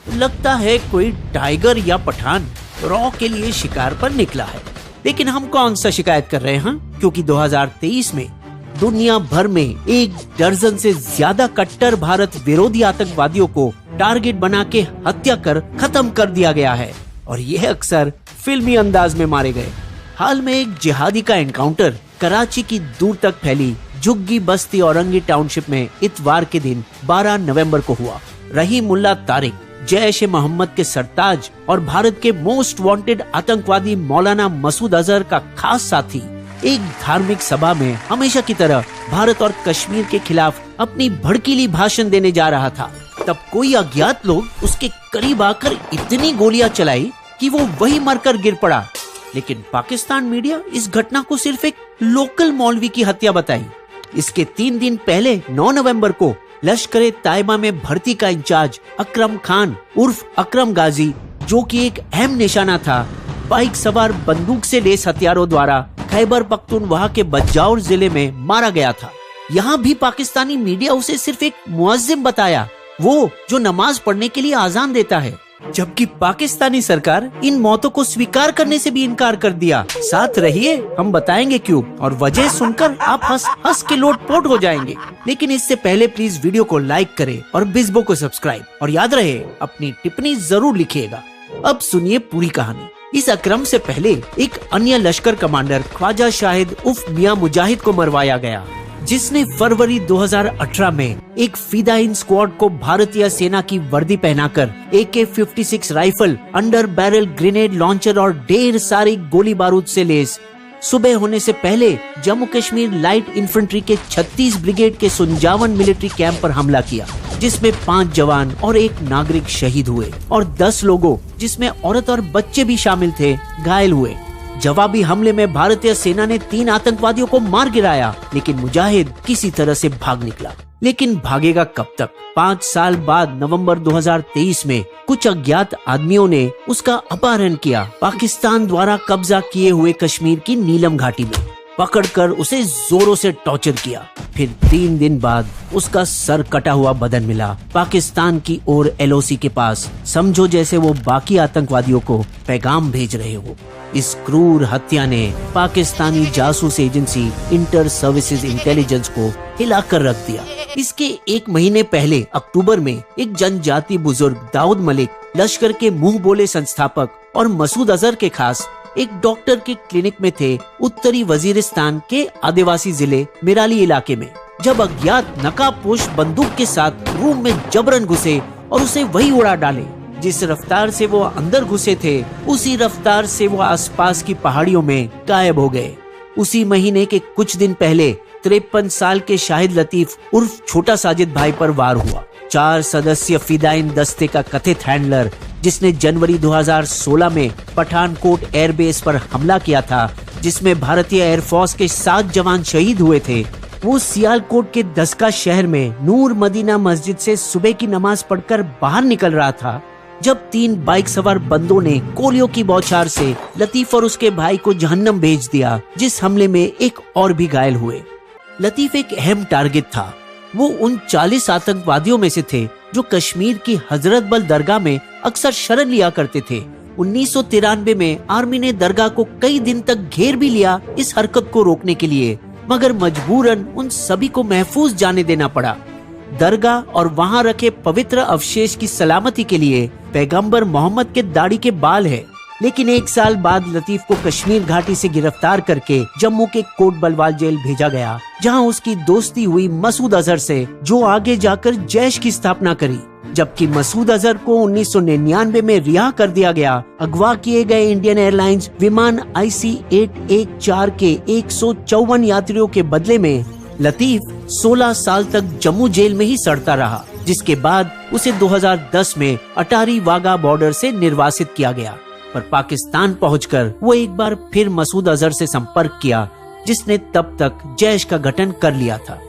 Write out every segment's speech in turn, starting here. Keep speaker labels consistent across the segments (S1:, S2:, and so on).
S1: लगता है कोई टाइगर या पठान रॉ के लिए शिकार पर निकला है। लेकिन हम कौन सा शिकायत कर रहे हैं, क्योंकि 2023 में दुनिया भर में 1 दर्जन से ज्यादा कट्टर भारत विरोधी आतंकवादियों को टारगेट बना के हत्या कर खत्म कर दिया गया है, और यह अक्सर फिल्मी अंदाज में मारे गए। हाल में एक जिहादी का एनकाउंटर कराची की दूर तक फैली झुग्गी बस्ती औरंगी टाउनशिप में इतवार के दिन 12 नवंबर को हुआ। रहीमुल्लाह तारिक, जैश ए मोहम्मद के सरताज और भारत के मोस्ट वांटेड आतंकवादी मौलाना मसूद अजहर का खास साथी एक धार्मिक सभा में हमेशा की तरह भारत और कश्मीर के खिलाफ अपनी भड़कीली भाषण देने जा रहा था। तब कोई अज्ञात लोग उसके करीब आकर इतनी गोलियां चलाई कि वो वही मरकर गिर पड़ा। लेकिन पाकिस्तान मीडिया इस घटना को सिर्फ एक लोकल मौलवी की हत्या बताई। इसके 3 दिन पहले 9 नवंबर को लश्कर तायबा में भर्ती का इंचार्ज अकरम खान उर्फ अकरम गाजी, जो कि एक अहम निशाना था, बाइक सवार बंदूक से लेस हथियारों द्वारा खैबर पख्तूनख्वा के बज्जाउर जिले में मारा गया था। यहाँ भी पाकिस्तानी मीडिया उसे सिर्फ एक मुअज्जिम बताया, वो जो नमाज पढ़ने के लिए आजान देता है, जबकि पाकिस्तानी सरकार इन मौतों को स्वीकार करने से भी इनकार कर दिया। साथ रहिए, हम बताएंगे क्यों, और वजह सुनकर आप हंस हंस के लोटपोट हो जाएंगे। लेकिन इससे पहले प्लीज वीडियो को लाइक करें और बिस्बो को सब्सक्राइब, और याद रहे अपनी टिप्पणी जरूर लिखिएगा। अब सुनिए पूरी कहानी। इस अक्रम से पहले एक अन्य लश्कर कमांडर ख्वाजा शाहिद उर्फ मियां मुजाहिद को मरवाया गया, जिसने फरवरी 2018 में एक फिदाइन स्क्वाड को भारतीय सेना की वर्दी पहनाकर AK-56 rifle, under barrel grenade launcher और ढेर सारी गोली बारूद से लेस सुबह होने से पहले जम्मू कश्मीर लाइट इन्फेंट्री के 36 ब्रिगेड के सुंजावन मिलिट्री कैंप पर हमला किया, जिसमें 5 जवान और 1 नागरिक शहीद हुए और 10 लोगों, जिसमें औरत और बच्चे भी शामिल थे, घायल हुए। जवाबी हमले में भारतीय सेना ने 3 आतंकवादियों को मार गिराया, लेकिन मुजाहिद किसी तरह से भाग निकला। लेकिन भागेगा कब तक? 5 साल बाद नवंबर 2023 में कुछ अज्ञात आदमियों ने उसका अपहरण किया, पाकिस्तान द्वारा कब्जा किए हुए कश्मीर की नीलम घाटी में पकड़कर उसे जोरों से टॉर्चर किया। फिर 3 दिन बाद उसका सर कटा हुआ बदन मिला पाकिस्तान की ओर LOC के पास, समझो जैसे वो बाकी आतंकवादियों को पैगाम भेज रहे हो। इस क्रूर हत्या ने पाकिस्तानी जासूस एजेंसी इंटर सर्विसेज इंटेलिजेंस को हिलाकर रख दिया। इसके 1 महीने पहले अक्टूबर में एक जनजाति बुजुर्ग दाऊद मलिक, लश्कर के मुंह बोले संस्थापक और मसूद अजहर के खास, एक डॉक्टर के क्लिनिक में थे उत्तरी वजीरिस्तान के आदिवासी जिले मिराली इलाके में, जब अज्ञात नकाबपोश बंदूक के साथ रूम में जबरन घुसे और उसे वही उड़ा डाले। जिस रफ्तार से वो अंदर घुसे थे, उसी रफ्तार से वो आसपास की पहाड़ियों में गायब हो गए। उसी महीने के कुछ दिन पहले 53 साल के शाहिद लतीफ उर्फ छोटा साजिद भाई पर वार हुआ। 4 सदस्य फिदाइन दस्ते का कथित हैंडलर, जिसने जनवरी 2016 में पठानकोट एयरबेस पर हमला किया था, जिसमें भारतीय एयरफोर्स के 7 जवान शहीद हुए थे, वो सियालकोट के दसका शहर में नूर मदीना मस्जिद से सुबह की नमाज पढ़कर बाहर निकल रहा था, जब 3 बाइक सवार बंदों ने गोलियों की बौछार से लतीफ और उसके भाई को जहन्नम भेज दिया, जिस हमले में एक और भी घायल हुए। लतीफ एक अहम टारगेट था। वो उन 40 आतंकवादियों में से थे जो कश्मीर की हजरत बल दरगाह में अक्सर शरण लिया करते थे। 1993 में आर्मी ने दरगाह को कई दिन तक घेर भी लिया इस हरकत को रोकने के लिए, मगर मजबूरन उन सभी को महफूज जाने देना पड़ा। दरगाह और वहाँ रखे पवित्र अवशेष की सलामती के लिए पैगंबर मोहम्मद के दाढ़ी के बाल है। लेकिन 1 साल बाद लतीफ को कश्मीर घाटी से गिरफ्तार करके जम्मू के कोट बलवाल जेल भेजा गया, जहां उसकी दोस्ती हुई मसूद अजहर से, जो आगे जाकर जैश की स्थापना करी। जबकि मसूद अजहर को 1999 में रिहा कर दिया गया। अगवा किए गए इंडियन एयरलाइंस विमान IC-814 के 154 यात्रियों के बदले में लतीफ 16 साल तक जम्मू जेल में ही सड़ता रहा, जिसके बाद उसे 2010 में अटारी वाघा बॉर्डर से निर्वासित किया गया। पर पाकिस्तान पहुंचकर वो एक बार फिर मसूद अजहर से संपर्क किया, जिसने तब तक जैश का गठन कर लिया था।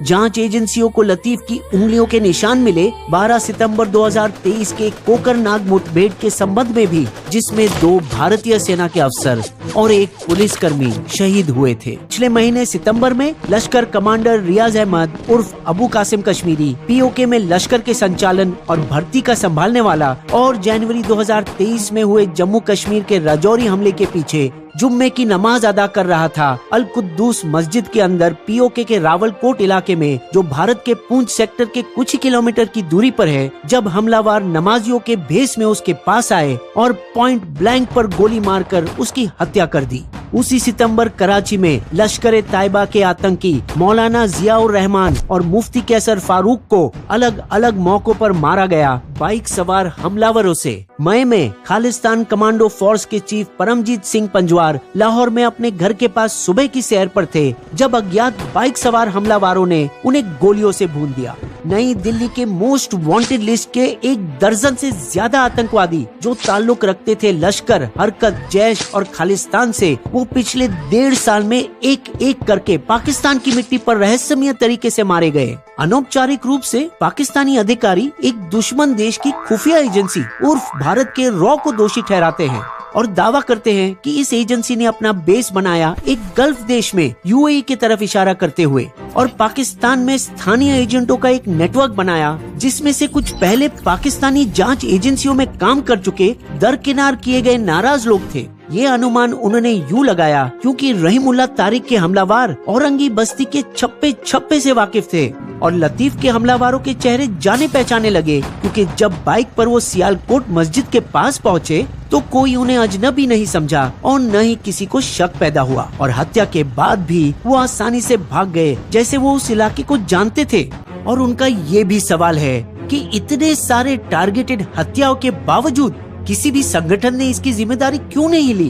S1: जांच एजेंसियों को लतीफ की उंगलियों के निशान मिले 12 सितंबर 2023 के कोकरनाग मुठभेड़ के संबंध में भी, जिसमें 2 भारतीय सेना के अफसर और एक पुलिसकर्मी शहीद हुए थे। पिछले महीने सितंबर में लश्कर कमांडर रियाज अहमद उर्फ अबू कासिम कश्मीरी पीओके में लश्कर के संचालन और भर्ती का संभालने वाला और जनवरी 2023 में हुए जम्मू कश्मीर के राजौरी हमले के पीछे जुम्मे की नमाज अदा कर रहा था अल कुद्दूस मस्जिद के अंदर पीओके के रावलकोट इलाके में, जो भारत के पूंछ सेक्टर के कुछ ही किलोमीटर की दूरी पर है, जब हमलावर नमाजियों के भेष में उसके पास आए और पॉइंट ब्लैंक पर गोली मारकर उसकी हत्या कर दी। उसी सितंबर कराची में लश्कर ताइबा के आतंकी मौलाना जियाउर रहमान और मुफ्ती कैसर फारूक को अलग अलग मौकों पर मारा गया बाइक सवार हमलावरों से। मई में खालिस्तान कमांडो फोर्स के चीफ परमजीत सिंह पंजवार लाहौर में अपने घर के पास सुबह की सैर पर थे, जब अज्ञात बाइक सवार हमलावरों ने उन्हें गोलियों से भून दिया। नई दिल्ली के मोस्ट वांटेड लिस्ट के 1 दर्जन से ज्यादा आतंकवादी जो ताल्लुक रखते थे लश्कर, हरकत, जैश और खालिस्तान से, वो पिछले 1.5 साल में एक करके पाकिस्तान की मिट्टी पर रहस्यमय तरीके से मारे गए। अनौपचारिक रूप से पाकिस्तानी अधिकारी एक दुश्मन देश की खुफिया एजेंसी उर्फ भारत के रॉ को दोषी ठहराते हैं और दावा करते हैं कि इस एजेंसी ने अपना बेस बनाया एक गल्फ देश में यूएई की तरफ इशारा करते हुए, और पाकिस्तान में स्थानीय एजेंटों का एक नेटवर्क बनाया, जिसमें से कुछ पहले पाकिस्तानी जांच एजेंसियों में काम कर चुके दरकिनार किए गए नाराज लोग थे। ये अनुमान उन्होंने यूं लगाया क्योंकि रहीमुल्लाह तारिक के हमलावर औरंगी बस्ती के छप्पे से वाकिफ थे और लतीफ के हमलावरों के चेहरे जाने पहचाने लगे, क्योंकि जब बाइक पर वो सियालकोट मस्जिद के पास पहुँचे तो कोई उन्हें अजनबी नहीं समझा और न ही किसी को शक पैदा हुआ, और हत्या के बाद भी वो आसानी से भाग गए जैसे वो उस इलाके को जानते थे। और उनका ये भी सवाल है कि इतने सारे टारगेटेड हत्याओं के बावजूद किसी भी संगठन ने इसकी जिम्मेदारी क्यों नहीं ली।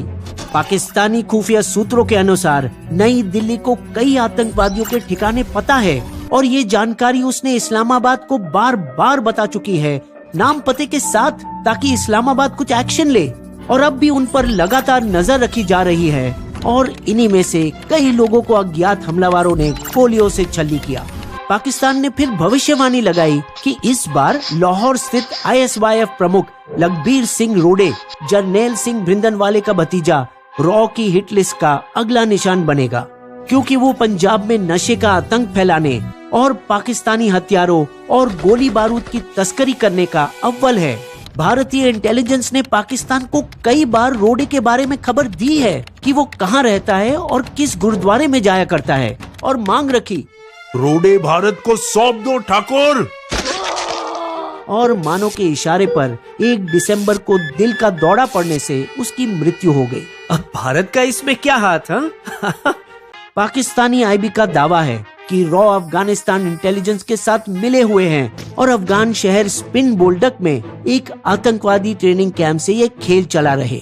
S1: पाकिस्तानी खुफिया सूत्रों के अनुसार नई दिल्ली को कई आतंकवादियों के ठिकाने पता है और ये जानकारी उसने इस्लामाबाद को बार बार बता चुकी है, नाम पते के साथ, ताकि इस्लामाबाद कुछ एक्शन ले। और अब भी उन पर लगातार नजर रखी जा रही है और इन्हीं में से कई लोगों को अज्ञात हमलावरों ने गोलियों से छल्ली किया। पाकिस्तान ने फिर भविष्यवाणी लगाई कि इस बार लाहौर स्थित ISYF प्रमुख लखबीर सिंह रोडे, जरनैल सिंह भिंदरनवाले का भतीजा, रॉ की हिट लिस्ट का अगला निशान बनेगा, क्योंकि वो पंजाब में नशे का आतंक फैलाने और पाकिस्तानी हथियारों और गोली बारूद की तस्करी करने का अव्वल है। भारतीय इंटेलिजेंस ने पाकिस्तान को कई बार रोडे के बारे में खबर दी है कि वो कहाँ रहता है और किस गुरुद्वारे में जाया करता है, और मांग रखी,
S2: रोडे भारत को सौंप दो ठाकुर।
S1: और मानो के इशारे पर 1 दिसंबर को दिल का दौरा पड़ने से उसकी मृत्यु हो गई। अब भारत का इसमें क्या हाथ है? पाकिस्तानी IB का दावा है कि रॉ अफगानिस्तान इंटेलिजेंस के साथ मिले हुए हैं और अफगान शहर स्पिन बोल्डक में एक आतंकवादी ट्रेनिंग कैंप से ये खेल चला रहे।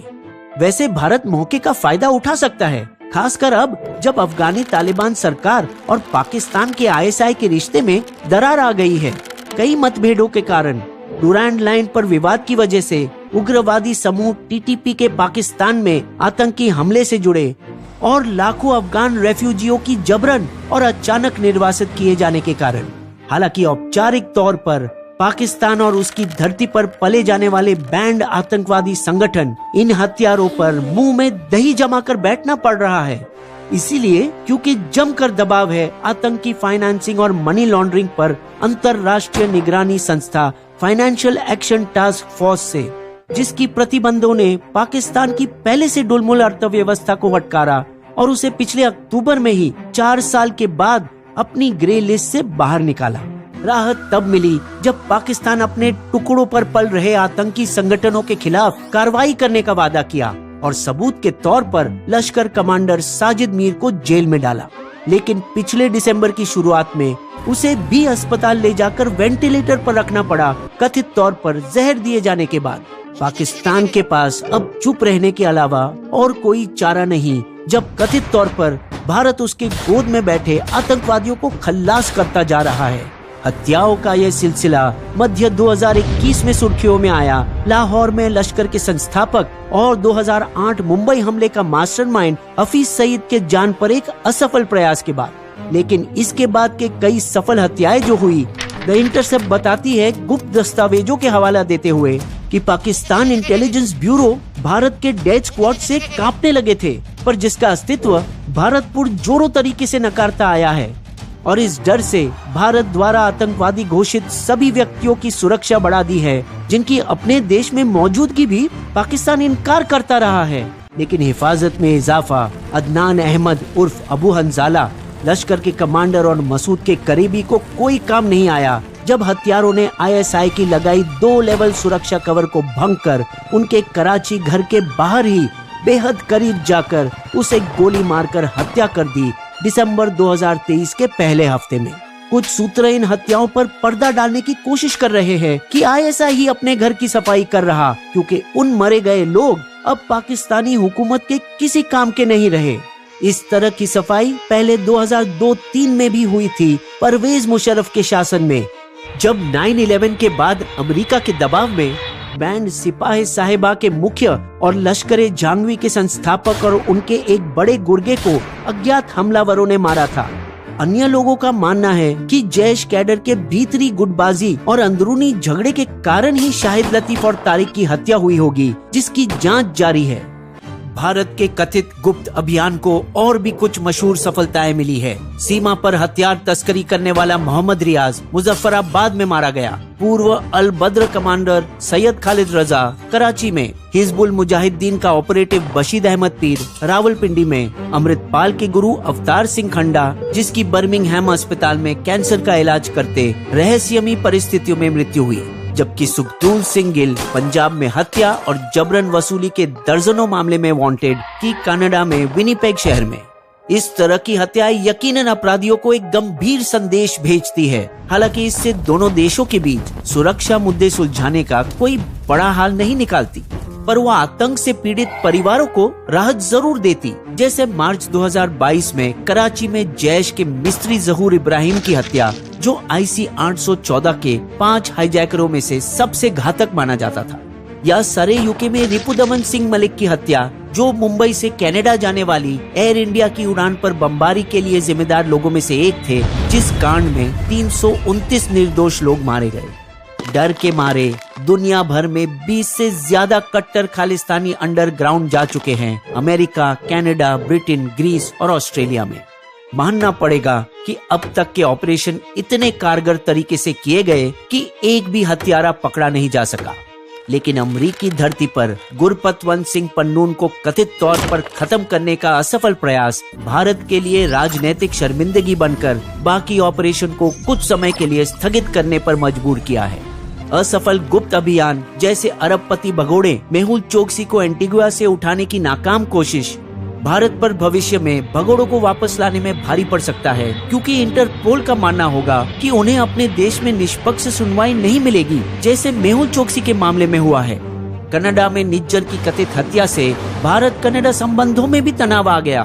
S1: वैसे भारत मौके का फायदा उठा सकता है, खासकर अब जब अफगानी तालिबान सरकार और पाकिस्तान के ISI के रिश्ते में दरार आ गई है। कई मतभेदों के कारण डुरांड लाइन पर विवाद की वजह से उग्रवादी समूह TTP के पाकिस्तान में आतंकी हमले से जुड़े और लाखों अफगान रेफ्यूजियों की जबरन और अचानक निर्वासित किए जाने के कारण, हालांकि औपचारिक तौर पर पाकिस्तान और उसकी धरती पर पले जाने वाले बैंड आतंकवादी संगठन इन हथियारों पर मुंह में दही जमाकर बैठना पड़ रहा है। इसीलिए क्योंकि जमकर दबाव है आतंकी फाइनेंसिंग और मनी लॉन्ड्रिंग पर अंतरराष्ट्रीय निगरानी संस्था फाइनेंशियल एक्शन टास्क फोर्स से, जिसकी प्रतिबंधों ने पाकिस्तान की पहले से डुलमुल अर्थव्यवस्था को फटकारा और उसे पिछले अक्टूबर में ही 4 साल के बाद अपनी ग्रे लिस्ट से बाहर निकाला। राहत तब मिली जब पाकिस्तान अपने टुकड़ों पर पल रहे आतंकी संगठनों के खिलाफ कार्रवाई करने का वादा किया और सबूत के तौर पर लश्कर कमांडर साजिद मीर को जेल में डाला। लेकिन पिछले दिसंबर की शुरुआत में उसे भी अस्पताल ले जाकर वेंटिलेटर पर रखना पड़ा, कथित तौर पर जहर दिए जाने के बाद। पाकिस्तान के पास अब चुप रहने के अलावा और कोई चारा नहीं, जब कथित तौर पर भारत उसके गोद में बैठे आतंकवादियों को खल्लास करता जा रहा है। हत्याओं का यह सिलसिला मध्य 2021 में सुर्खियों में आया, लाहौर में लश्कर के संस्थापक और 2008 मुंबई हमले का मास्टरमाइंड हफीज सईद के जान पर एक असफल प्रयास के बाद। लेकिन इसके बाद के कई सफल हत्याएं जो हुई, द इंटरसेप्ट बताती है गुप्त दस्तावेजों के हवाला देते हुए कि पाकिस्तान इंटेलिजेंस ब्यूरो भारत के डेथ स्क्वाड से कांपने लगे थे, पर जिसका अस्तित्व भारत पुरजोरों तरीके से नकारता आया है। और इस डर से भारत द्वारा आतंकवादी घोषित सभी व्यक्तियों की सुरक्षा बढ़ा दी है, जिनकी अपने देश में मौजूदगी भी पाकिस्तान इनकार करता रहा है। लेकिन हिफाजत में इजाफा अदनान अहमद उर्फ अबू हंजाला, लश्कर के कमांडर और मसूद के करीबी को कोई काम नहीं आया जब हत्यारों ने ISI की लगाई 2 लेवल सुरक्षा कवर को भंग कर उनके कराची घर के बाहर ही बेहद करीब जाकर उसे गोली मारकर हत्या कर दी दिसंबर 2023 के पहले हफ्ते में। कुछ सूत्र इन हत्याओं पर पर्दा डालने की कोशिश कर रहे हैं कि ISI ही अपने घर की सफाई कर रहा, क्योंकि उन मरे गए लोग अब पाकिस्तानी हुकूमत के किसी काम के नहीं रहे। इस तरह की सफाई पहले 2002-03 में भी हुई थी परवेज मुशर्रफ के शासन में, जब 9/11 के बाद अमेरिका के दबाव में बैंड सिपाही साहिबा के मुख्य और लश्कर जंगवी के संस्थापक और उनके एक बड़े गुर्गे को अज्ञात हमलावरों ने मारा था। अन्य लोगों का मानना है कि जैश कैडर के भीतरी गुटबाजी और अंदरूनी झगड़े के कारण ही शाहिद लतीफ और तारिक की हत्या हुई होगी, जिसकी जांच जारी है। भारत के कथित गुप्त अभियान को और भी कुछ मशहूर सफलताएं मिली है। सीमा पर हथियार तस्करी करने वाला मोहम्मद रियाज मुजफ्फराबाद में मारा गया। पूर्व अल बद्र कमांडर सैयद खालिद रजा कराची में, हिजबुल मुजाहिदीन का ऑपरेटिव बशीर अहमद पीर रावलपिंडी में, अमृतपाल के गुरु अवतार सिंह खंडा जिसकी बर्मिंघम अस्पताल में कैंसर का इलाज करते रहस्यमयी परिस्थितियों में मृत्यु हुई, जबकि सुखदूल सिंह गिल पंजाब में हत्या और जबरन वसूली के दर्जनों मामले में वांटेड की कनाडा में विनिपेग शहर में। इस तरह की हत्याएं यकीनन अपराधियों को एक गंभीर संदेश भेजती है। हालांकि इससे दोनों देशों के बीच सुरक्षा मुद्दे सुलझाने का कोई बड़ा हाल नहीं निकालती, पर वह आतंक से पीड़ित परिवारों को राहत जरूर देती। जैसे मार्च 2022 में कराची में जैश के मिस्त्री जहूर इब्राहिम की हत्या, जो IC 814 के 5 हाईजैकरों में से सबसे घातक माना जाता था, या सरे यूके में रिपुदमन सिंह मलिक की हत्या, जो मुंबई से कनाडा जाने वाली एयर इंडिया की उड़ान पर बमबारी के लिए जिम्मेदार लोगों में से एक थे, जिस कांड में 329 निर्दोष लोग मारे गए। डर के मारे दुनिया भर में 20 से ज्यादा कट्टर खालिस्तानी अंडरग्राउंड जा चुके हैं, अमेरिका, कनाडा, ब्रिटेन, ग्रीस और ऑस्ट्रेलिया में। मानना पड़ेगा कि अब तक के ऑपरेशन इतने कारगर तरीके से किए गए कि एक भी हत्यारा पकड़ा नहीं जा सका। लेकिन अमरीकी धरती पर गुरपतवंत सिंह पन्नून को कथित तौर पर खत्म करने का असफल प्रयास भारत के लिए राजनीतिक शर्मिंदगी बनकर बाकी ऑपरेशन को कुछ समय के लिए स्थगित करने पर मजबूर किया है। असफल गुप्त अभियान जैसे अरबपति भगोड़े मेहुल चोकसी को एंटीगुआ से उठाने की नाकाम कोशिश भारत पर भविष्य में भगोड़ों को वापस लाने में भारी पड़ सकता है, क्योंकि इंटरपोल का मानना होगा कि उन्हें अपने देश में निष्पक्ष सुनवाई नहीं मिलेगी, जैसे मेहुल चोकसी के मामले में हुआ है। कनाडा में निज्जर की कथित हत्या से भारत कनाडा संबंधों में भी तनाव आ गया।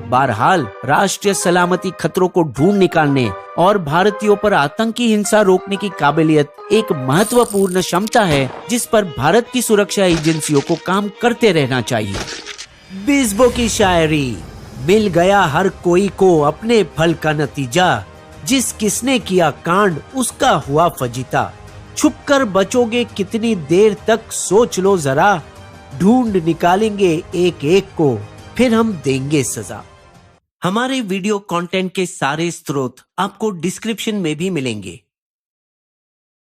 S1: बहरहाल राष्ट्रीय सलामती खतरों को ढूंढ निकालने और भारतीयों पर आतंकी हिंसा रोकने की काबिलियत एक महत्वपूर्ण क्षमता है, जिस पर भारत की सुरक्षा एजेंसियों को काम करते रहना चाहिए। बिस्बो की शायरी, मिल गया हर कोई को अपने फल का नतीजा, जिस किसने किया कांड उसका हुआ फजीता, छुपकर बचोगे कितनी देर तक सोच लो जरा, ढूंढ निकालेंगे एक एक को फिर हम देंगे सजा। हमारे वीडियो कंटेंट के सारे स्रोत आपको डिस्क्रिप्शन में भी मिलेंगे।